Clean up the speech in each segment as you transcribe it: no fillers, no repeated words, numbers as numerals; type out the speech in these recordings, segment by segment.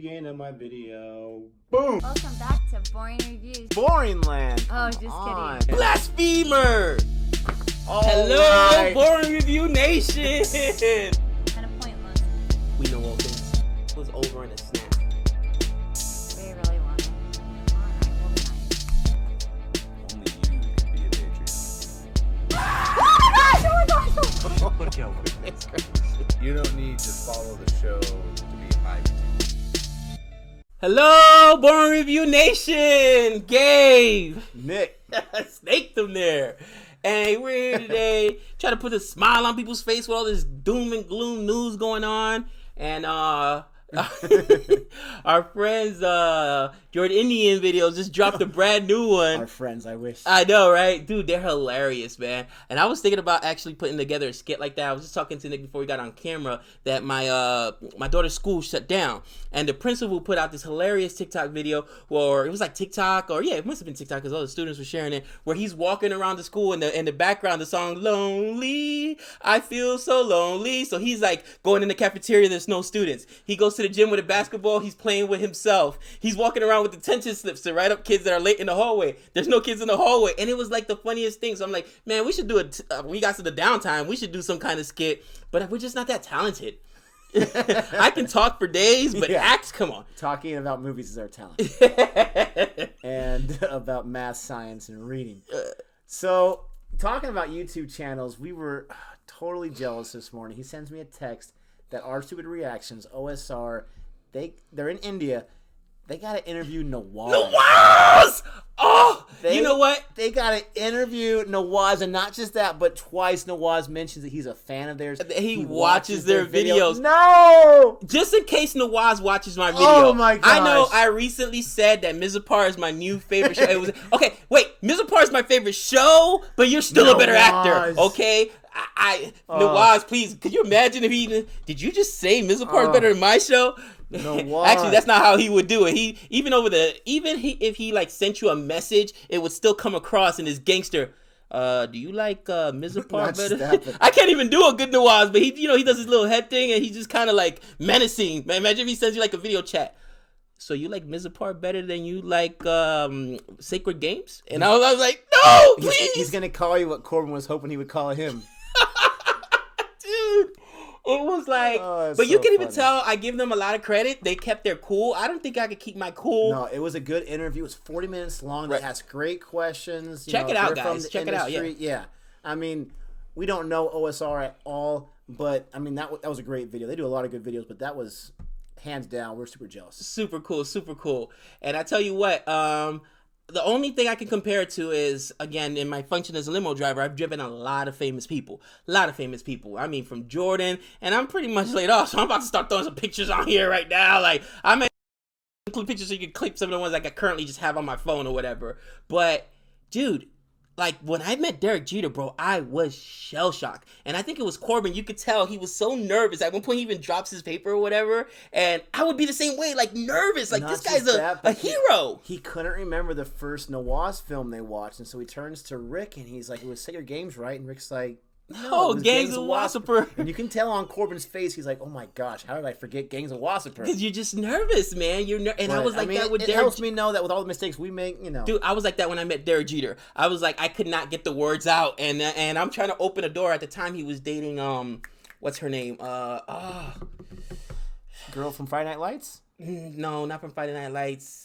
Beginning of my video. Boom! Welcome back to Boring Reviews. Boring land. Oh, just kidding. Blasphemer! All Hello, right. Boring Review Nation! Kind of pointless. We know all things. It was over in a snap. We really want it. Alright, we'll be nice. Only you can be a Patreon. Oh my gosh! Yo, it's crazy. You don't need to follow the show to be hyped. Hello, Boring Review Nation! Gabe! Nick. Snaked them there. And we're here today trying to put a smile on people's face with all this doom and gloom news going on. And our friends Jordindian videos just dropped a brand new one. Our friends, I wish. I know, right? Dude, they're hilarious, man. And I was thinking about actually putting together a skit like that. I was just talking to Nick before we got on camera that my daughter's school shut down. And the principal put out this hilarious TikTok video, or it was like TikTok, or yeah, it must have been TikTok because all the students were sharing it, where he's walking around the school and in the background, the song Lonely, I Feel So Lonely. So he's like going in the cafeteria, there's no students. He goes to the gym with a basketball, he's playing with himself. He's walking around with detention slips to write up kids that are late in the hallway. There's no kids in the hallway. And it was like the funniest thing. So I'm like, man, we should do we got to the downtime, we should do some kind of skit, but we're just not that talented. I can talk for days, but acts, come on. Talking about movies is our talent. And about math, science, and reading. So, talking about YouTube channels, we were totally jealous this morning. He sends me a text that Our Stupid Reactions, OSR, they're in India. They got to interview Nawaz. Nawaz! Oh, you know what? They got to interview Nawaz, and not just that, but twice Nawaz mentions that he's a fan of theirs. He watches their videos. No! Just in case Nawaz watches my video. Oh my gosh. I know I recently said that Mizapar is my new favorite show. It was okay, wait, Mizapar is my favorite show, but you're still a better actor, okay? Nawaz, please, could you imagine if did you just say Mizapar is better than my show? No, actually, that's not how he would do it. If he like sent you a message, it would still come across in his gangster. Do you like Mizapar better? I can't even do a good Nawaz, but he does his little head thing and he's just kind of like menacing. Man, imagine if he sends you like a video chat. So you like Mizapar better than you like Sacred Games? And I was like, no, please. He's gonna call you what Corbin was hoping he would call him. Dude. It was like, but you can even tell I give them a lot of credit. They kept their cool. I don't think I could keep my cool. No, it was a good interview. It was 40 minutes long. They asked great questions. Check it out, guys. Check it out. Yeah. I mean, we don't know OSR at all, but I mean that was a great video. They do a lot of good videos, but that was hands down. We're super jealous. Super cool, super cool. And I tell you what, the only thing I can compare it to is, again, in my function as a limo driver, I've driven a lot of famous people. I mean, from Jordan, and I'm pretty much laid off, so I'm about to start throwing some pictures on here right now. Like, I may include pictures so you can clip some of the ones like I currently just have on my phone or whatever. But, dude, like, when I met Derek Jeter, bro, I was shell-shocked. And I think it was Corbin. You could tell he was so nervous. At one point, he even drops his paper or whatever. And I would be the same way, like, nervous. Like, this guy's a hero. He couldn't remember the first Nawaz film they watched. And so he turns to Rick, and he's like, it was Set Your Games Right. And Rick's like, no, Gangs of Wassaiper. And you can tell on Corbin's face, he's like, oh my gosh, how did I forget Gangs of Wassaiper? Because you're just nervous, man. And I was like that with Derek. It helps me know that with all the mistakes we make, Dude, I was like that when I met Derek Jeter. I was like, I could not get the words out. And I'm trying to open a door. At the time, he was dating, what's her name? Girl from Friday Night Lights? No, not from Friday Night Lights.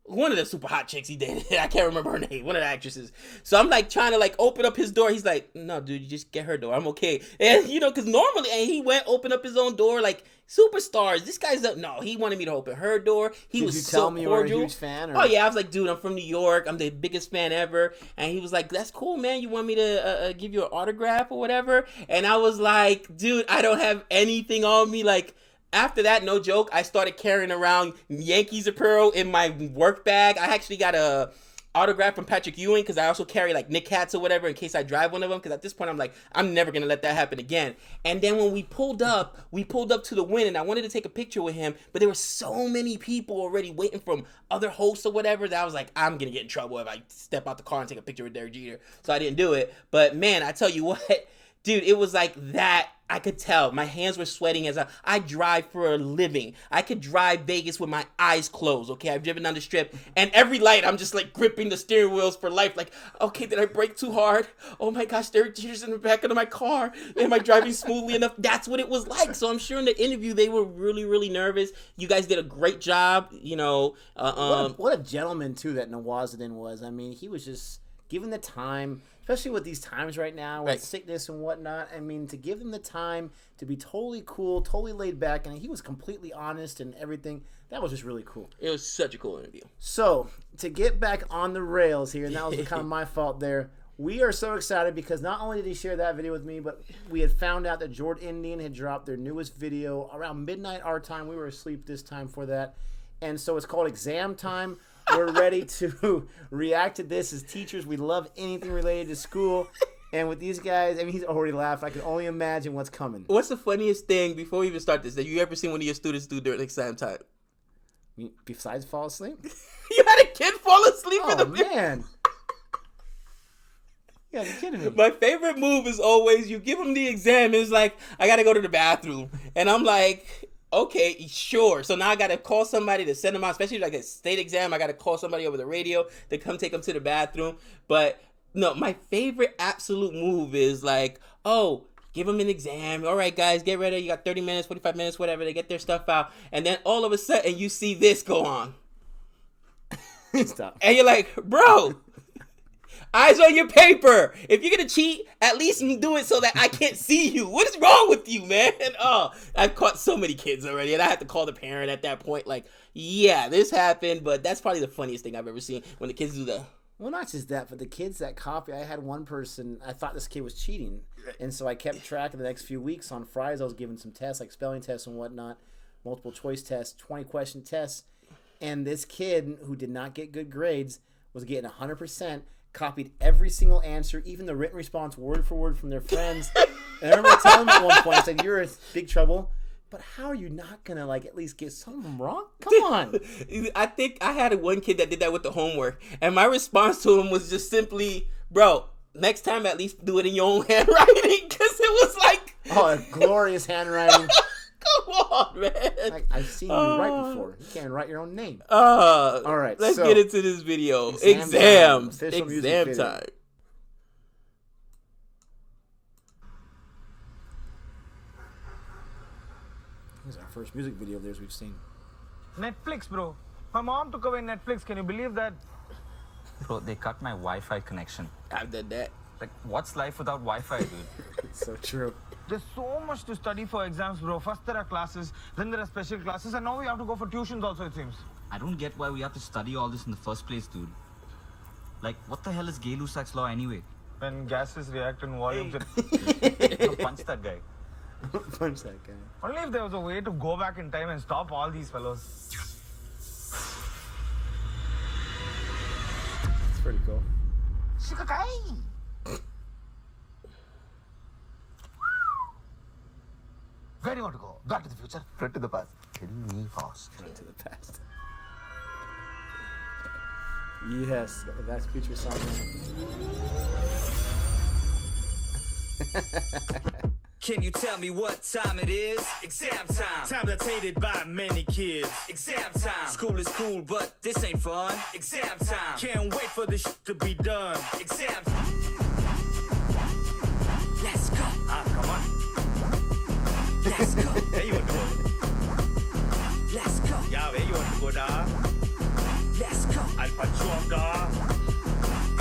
One of the super hot chicks he dated. I can't remember her name. One of the actresses. So I'm like trying to like open up his door. He's like, no, dude, you just get her door. I'm okay. And because normally, and he went open up his own door like superstars. This guy's no, he wanted me to open her door. He was so cordial. Did you tell me you were a huge fan? Or? Oh yeah, I was like, dude, I'm from New York. I'm the biggest fan ever. And he was like, that's cool, man. You want me to give you an autograph or whatever? And I was like, dude, I don't have anything on me. Like, after that, no joke, I started carrying around Yankees apparel in my work bag. I actually got a autograph from Patrick Ewing because I also carry like Nick hats or whatever in case I drive one of them. Because at this point, I'm like, I'm never going to let that happen again. And then when we pulled up to the win and I wanted to take a picture with him, but there were so many people already waiting from other hosts or whatever that I was like, I'm going to get in trouble if I step out the car and take a picture with Derek Jeter. So I didn't do it. But man, I tell you what, dude, it was like that I could tell my hands were sweating as I drive for a living. I could drive Vegas with my eyes closed. Okay, I've driven down the strip, and every light I'm just like gripping the steering wheels for life. Like, okay, did I brake too hard? Oh my gosh, there are tears in the back of my car. Am I driving smoothly enough? That's what it was like. So I'm sure in the interview they were really, really nervous. You guys did a great job. You know, what a gentleman too that Nawazuddin was. I mean, he was just given the time, especially with these times right now with sickness and whatnot. I mean, to give him the time to be totally cool, totally laid back, and he was completely honest and everything. That was just really cool. It was such a cool interview. So, to get back on the rails here, and that was kind of my fault there, we are so excited because not only did he share that video with me, but we had found out that Jordindian had dropped their newest video around midnight our time. We were asleep this time for that. And so it's called Exam Time. We're ready to react to this as teachers. We love anything related to school. And with these guys, I mean, he's already laughed. I can only imagine what's coming. What's the funniest thing, before we even start this, that you ever seen one of your students do during exam time? Besides fall asleep? You had a kid fall asleep in the video? Oh, man. You gotta be kidding me. My favorite move is always you give him the exam and it's like, I gotta go to the bathroom. And I'm like, okay, sure. So now I gotta call somebody to send him out, especially like a state exam. I gotta call somebody over the radio to come take him to the bathroom. But no, my favorite absolute move is like, oh, give them an exam. All right, guys, get ready. You got 30 minutes, 45 minutes, whatever. They get their stuff out. And then all of a sudden you see this go on. Stop. And you're like, bro, eyes on your paper. If you're going to cheat, at least do it so that I can't see you. What is wrong with you, man? Oh, I've caught so many kids already, and I had to call the parent at that point. Like, yeah, this happened, but that's probably the funniest thing I've ever seen when the kids do the... Well, not just that, but the kids that copy. I had one person, I thought this kid was cheating. And so I kept track of the next few weeks. On Fridays, I was giving some tests, like spelling tests and whatnot, multiple choice tests, 20-question tests. And this kid, who did not get good grades, was getting 100%, copied every single answer, even the written response word for word from their friends. And I remember telling them at one point, I said, you're in big trouble. But how are you not going to, like, at least get some of them wrong? Come on. I think I had one kid that did that with the homework. And my response to him was just simply, bro, next time at least do it in your own handwriting. Because it was like... Oh, a glorious handwriting. Come on, man. Like, I've seen you write before. You can't write your own name. All right, let's so, get into this video. Exam time. This is our first music video of theirs we've seen. Netflix, bro. My mom took away Netflix. Can you believe that? Bro, they cut my Wi-Fi connection. I've done that. Like, what's life without Wi-Fi, dude? It's so true. There's so much to study for exams, bro. First there are classes, then there are special classes, and now we have to go for tuitions also, it seems. I don't get why we have to study all this in the first place, dude. Like, what the hell is Gay-Lussac's law anyway? When gases react in volumes, Punch that guy. Punch that guy. Only if there was a way to go back in time and stop all these fellows. It's pretty cool. Where do you want to go? Back to the future? Front to the past? Tell me fast. Front to the past. Yes, that's future song. Can you tell me what time it is? Exam time. Time that's hated by many kids. Exam time. School is cool, but this ain't fun. Exam time. Can't wait for this to be done. Exam time. Let's go. Come on. Let's go. Where you want to go? Let's go. Yeah, where you want to go, da? Let's go. I'll punch you up, da.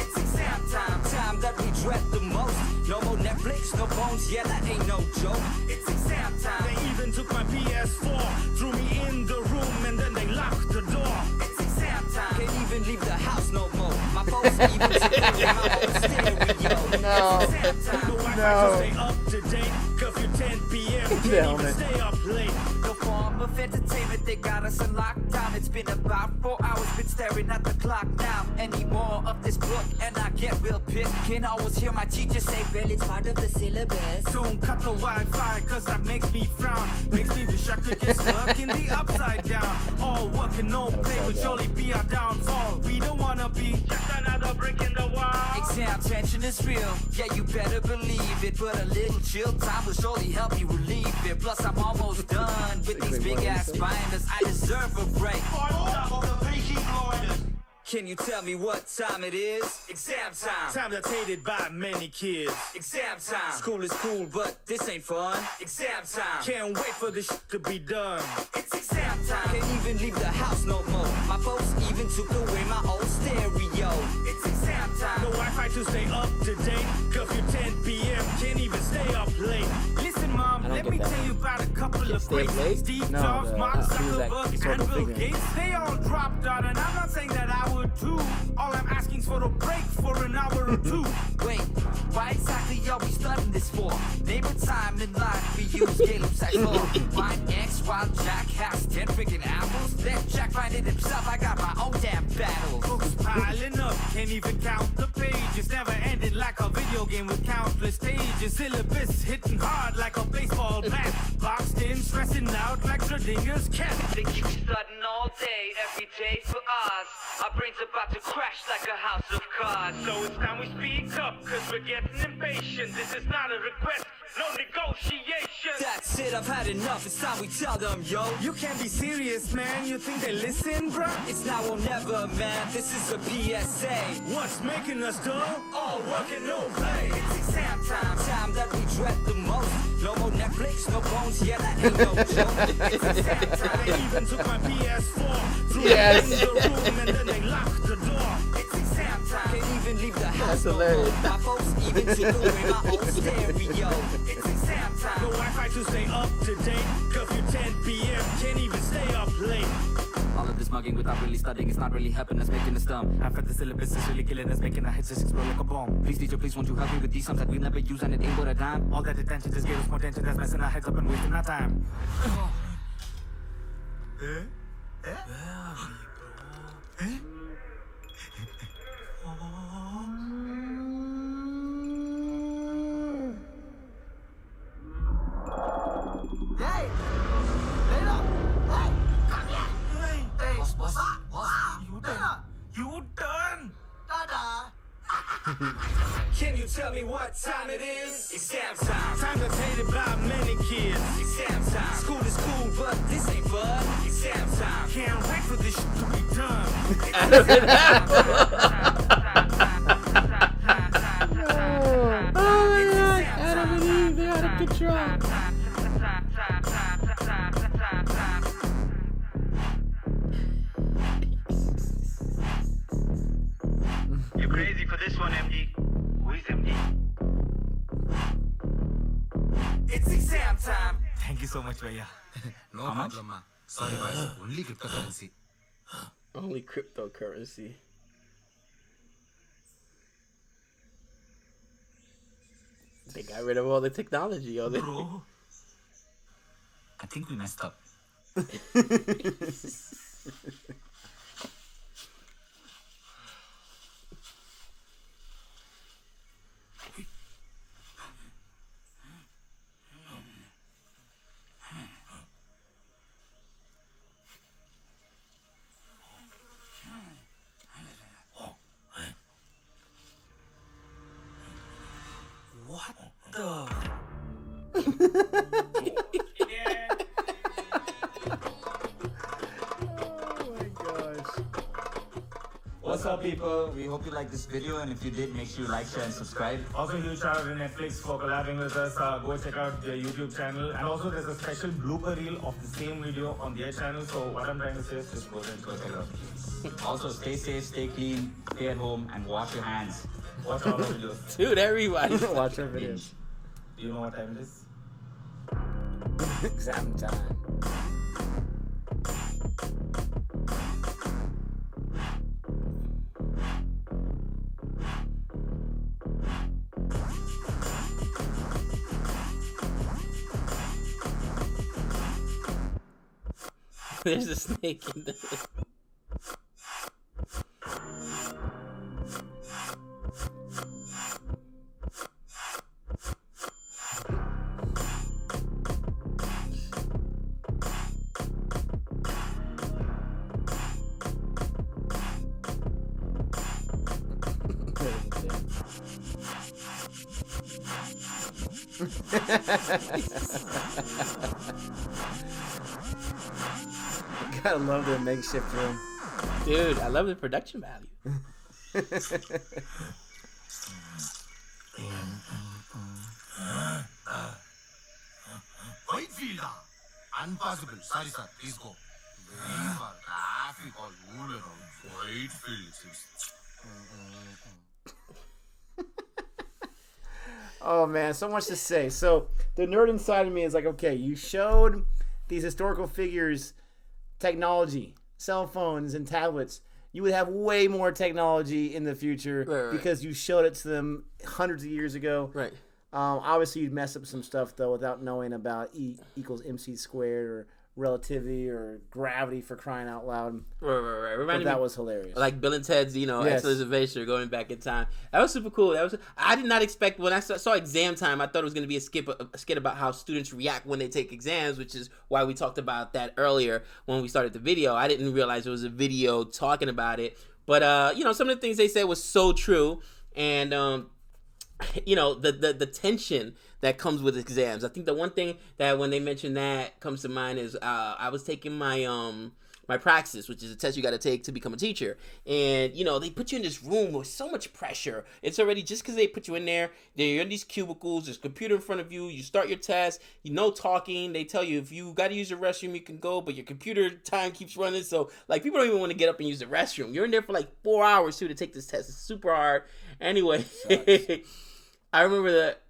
It's exam time. Time that we dread the most. No more Netflix, no phones, yeah, that ain't no joke. It's exam time. They even took my PS4, threw me in the room, and then they locked the door. It's exam time. Can't even leave the house no more. My phone's even steering my whole stereo. No. It's exam time. The Wi-Fi No. should stay up to date. Curfew 10 p.m. Can't even stay up late. No form of entertainment, they got us in lockdown. It's been about 4 hours, been staring at the clock now. Any more of this book, and I get real pissed. Can always hear my teacher say, well, it's part of the syllabus. Don't cut the Wi-Fi, cause that makes me frown. Makes me wish I could get stuck in the upside down. All work and no play will surely be our downfall. We don't wanna be just another brick in the wall. Exam tension is real, yeah, you better believe it. But a little chill time will surely help you relieve it. Plus, I'm almost done with these big ass binders. I deserve a break. Can you tell me what time it is? Exam time. Time that's hated by many kids. Exam time. School is cool, but this ain't fun. Exam time. Can't wait for this shit to be done. It's exam time. Can't even leave the house no more. My folks even took away my old stereo. It's exam time. No Wi-Fi to stay up to date. Curfew 10 p.m. Can't even stay up late. Listen, Mom, let me tell you about a couple of greats. Steve Jobs, Mark Zuckerberg, and Bill Gates. They all dropped out, and I'm not saying that I would too. All I'm asking is for a break for an hour or two. Wait, why exactly are we studying this for? Name a time in life we use Caleb sex for. Find X while Jack has 10 freaking apples. Let Jack find it himself, I got my own damn battles. Books piling up, can't even count the pages. Never ended like a video game with countless stages. Syllabus hitting hard like a baseball bat. Boxed in, stressing out like Jordindian's cat. They keep you studying all day, every day for us. Our brains about to crash like a house of cards. So it's time we speak up, cause we're getting impatient. This is not a request, no negotiation. That's it, I've had enough, it's time we tell them, yo. You can't be serious, man, you think they listen, bruh? It's now or never, man, this is a PSA. What's making us dull? All work and no play. It's exam time, time that we dread the most. No more Netflix, no bones, yeah, that ain't no joke. It's exam time, they even took my PS4. Threw it in the room and then they locked the door. It's exam time, can't even leave the house. That's hilarious. My folks even took away my old stereo. It's exam time. No Wi-Fi to stay up to date. Curfew 10 p.m. Can't even stay up late. All of this mugging without really studying, it's not really helping us making us dumb. Half of the syllabus is really killing us, making our heads just explode like a bomb. Please teacher, please won't you help me with these sums that we never use and it ain't worth a dime. All that attention just gave us more tension, that's messing our heads up and wasting our time. Hey! Layla! Hey! Come here! Hey! Boss! You done? Tada! Can you tell me what time it is? Exam time. Time that's hated by many kids. Exam time. School is cool, but this ain't fun. Exam time. Can't wait for this shit to be done. Oh my god, Adam and Eve, they're out of control. You crazy for this one, MD? Who is MD? It's exam time. Thank you so much, Bhaiya. No problem, ma. Sorry, boys. Only cryptocurrency. Only cryptocurrency. They got rid of all the technology, yo. Bro, I think we messed up. What the? What's up, people? We hope you liked this video, and if you did, make sure you like, share, and subscribe. Also, huge shout out to Netflix for collabing with us. Go check out their YouTube channel. And also, there's a special blooper reel of the same video on their channel. So, what I'm trying to say is just go check it out. Also, stay safe, stay clean, stay at home, and wash your hands. Watch all our videos. Dude, everybody. Watch our videos. Do you know what time it is? Exam time. There's a snake in there. Gotta love their makeshift room. Dude, I love the production value. Whitefield. Impossible. Sorry, sir. Please go. Waiting for traffic all over around Whitefield. Oh man, so much to say. So the nerd inside of me is like, okay, you showed these historical figures technology, cell phones and tablets. You would have way more technology in the future Right. because you showed it to them hundreds of years ago. Right. Obviously, you'd mess up some stuff though without knowing about E equals MC squared or relativity or gravity, for crying out loud. Right. But Reminded that me, was hilarious. like Bill and Ted's, Yes. Excellent Adventure, going back in time. That was super cool. I did not expect, when I saw Exam Time, I thought it was going to be a skit about how students react when they take exams, which is why we talked about that earlier when we started the video. I didn't realize it was a video talking about it. But, some of the things they said was so true. And, the tension that comes with exams. I think the one thing that when they mention that comes to mind is I was taking my praxis, which is a test you got to take to become a teacher. And, they put you in this room with so much pressure. It's already, just because they put you in there, you're in these cubicles, there's a computer in front of you, you start your test, talking, they tell you if you got to use the restroom, you can go, but your computer time keeps running. So, people don't even want to get up and use the restroom. You're in there for 4 hours, too, to take this test. It's super hard. Anyway, I remember that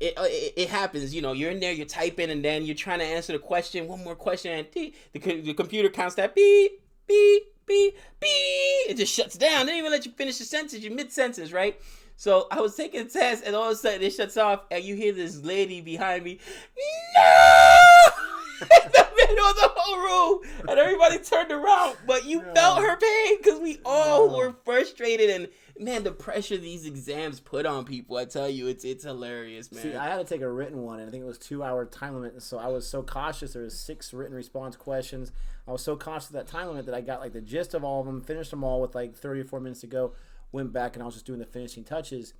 it happens, you're in there, you're typing, and then you're trying to answer the question, one more question, and the computer counts that beep, beep, beep, beep. It just shuts down. They don't even let you finish the sentence. You're mid-sentence, right? So I was taking a test, and all of a sudden it shuts off, and you hear this lady behind me, no! In the middle of the whole room, and everybody turned around, but you felt her pain, because we all were frustrated. And man, the pressure these exams put on people, I tell you, it's hilarious, man. See, I had to take a written one, and I think it was 2-hour time limit, and so I was so cautious. There was 6 written response questions. I was so cautious of that time limit that I got the gist of all of them, finished them all with 30 or 4 minutes to go, went back, and I was just doing the finishing touches,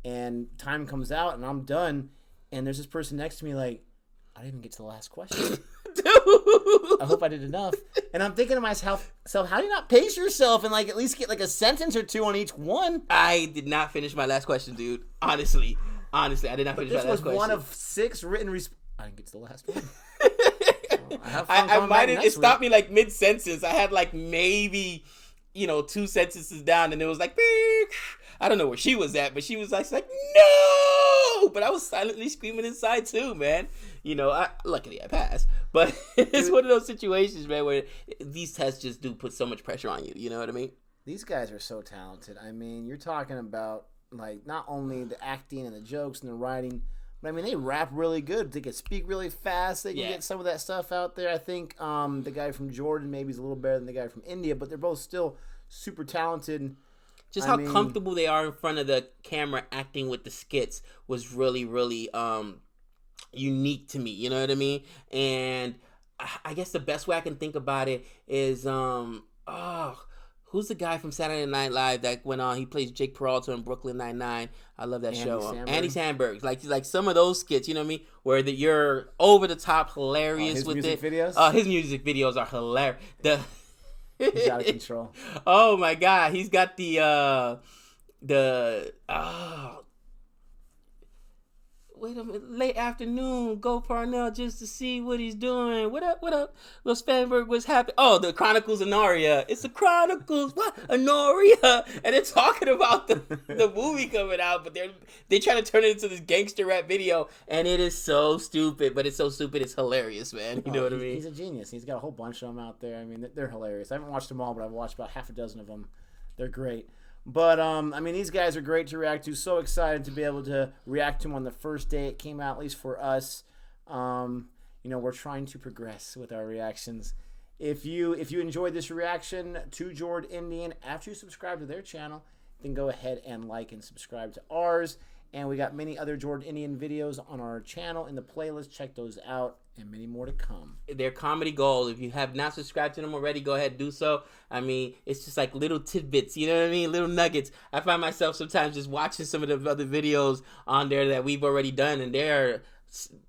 and time comes out, and I'm done, and there's this person next to me I didn't even get to the last question. Dude. I hope I did enough. And I'm thinking to myself, how do you not pace yourself and at least get a sentence or two on each one? I did not finish my last question, dude. Honestly, I did not finish my last question. This was one of 6 written I didn't get to the last one. I might have, it stopped me mid-sentence. I had maybe, 2 sentences down, and it was beep. I don't know where she was at, but she was like, no! But I was silently screaming inside too, man. Luckily I passed. But it's one of those situations, man, where these tests just do put so much pressure on you. You know what I mean? These guys are so talented. I mean, you're talking about not only the acting and the jokes and the writing, but I mean they rap really good. They can speak really fast. They can get some of that stuff out there. I think the guy from Jordan maybe is a little better than the guy from India, but they're both still super talented. Just how comfortable they are in front of the camera acting with the skits was really, really unique to me. You know what I mean? And I guess the best way I can think about it is, who's the guy from Saturday Night Live that went on? He plays Jake Peralta in Brooklyn Nine-Nine. I love that show. Andy Samberg. Like some of those skits, you know what I mean? Where you're over the top hilarious with it. His music videos? His music videos are hilarious. He's out of control. Oh my God, he's got wait a minute, late afternoon, go Parnell just to see what he's doing. What up? Will Spanberg was happy. Oh, the Chronicles of Narnia. It's the Chronicles, what? Narnia. And they're talking about the movie coming out, but they try to turn it into this gangster rap video, and it is so stupid, but it's so stupid, it's hilarious, man. You know what I mean? He's a genius. He's got a whole bunch of them out there. I mean, they're hilarious. I haven't watched them all, but I've watched about half a dozen of them. They're great. But, I mean, these guys are great to react to. So excited to be able to react to them on the first day it came out, at least for us. We're trying to progress with our reactions. If you enjoyed this reaction to Jordindian after you subscribe to their channel, then go ahead and like and subscribe to ours. And we got many other Jordindian videos on our channel in the playlist. Check those out. And many more to come. Their comedy gold. If you have not subscribed to them already, go ahead and do so. I mean, it's just like little tidbits, you know what I mean? Little nuggets. I find myself sometimes just watching some of the other videos on there that we've already done, and they're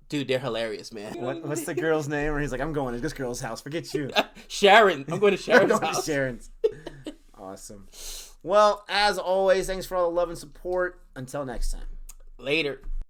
hilarious, man. What's the girl's name? Or he's like, I'm going to this girl's house. Forget you. Sharon. I'm going to Sharon's I'm going house. to Sharon's. Awesome. Well, as always, thanks for all the love and support. Until next time. Later.